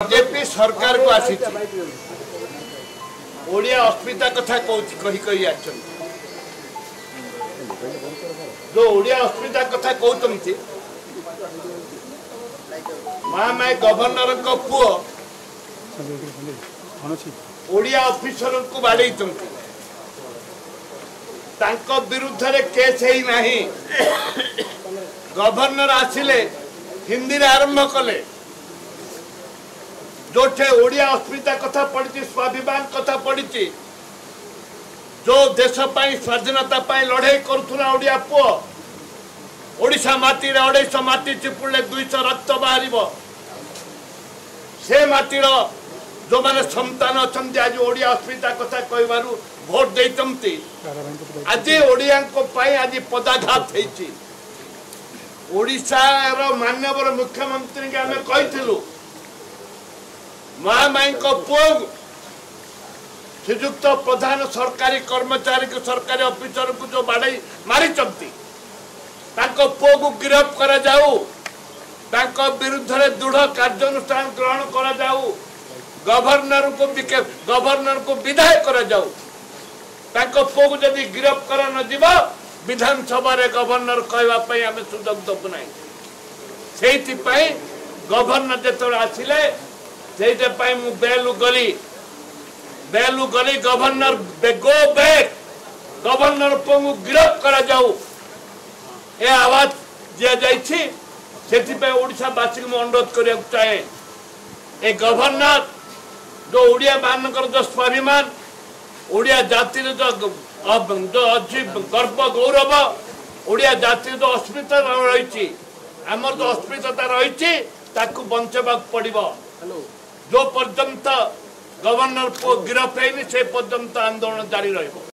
BJP सरकार को आसी ओडिया अस्मिता कथा कही कही जो ओडिया अस्मिता कथा कहते महामाई गवर्नर पुओ ओडिया ऑफिसर को बाड़े विरुद्ध रे केस ही नहीं गवर्नर आसिले हिंदी रे आरंभ कले जो ओडिया अस्मिता कथा पड़ी स्वाभिमान कथा पड़ी जो देश स्वाधीनता लड़ाई करुला ओडिया पुओ ओडिशा माटी 250 माटी चिपुड़े 200 रक्त बाहर से माटीर जो मैंने संतान अच्छा आज ओडिया अस्मिता कथा कह भोट देते आज ओडिया आज पदाघात ओडिशार माननीय मुख्यमंत्री के आम कही महामाई पुओ श्रीजुक्त प्रधान सरकारी कर्मचारी को सरकारी ऑफिसर को जो बाड़े मारी पुओ को गिरफ्त करा जाऊ विरुद्ध रे दृढ़ कार्यानुष्ठान ग्रहण करा जाऊ गवर्नर को विदाय करा जाऊ पुओ को जदि गिरफ्त करा न जीव विधानसभा रे गवर्नर कहवाई आम सुजोग दबु ना से गवर्नर जो आसिले से बेलू गली गवर्नर गो बैक गवर्नर पुओ को गिरफ्त करा जाऊ ए आवाज दि ओडिशावासी को अनुरोध करने चाहे ए गवर्नर जो ओडिया मानकर जो स्वाभिमान ओडिया जाति जो अच्छी गर्व गौरव ओडिया जाति जो अस्मिता रही आमर जो अस्मिता रही बंचवा पड़ो जो पर्यंत गवर्नर पुओ गिरफ्त है से पर्यंत आंदोलन जारी रही।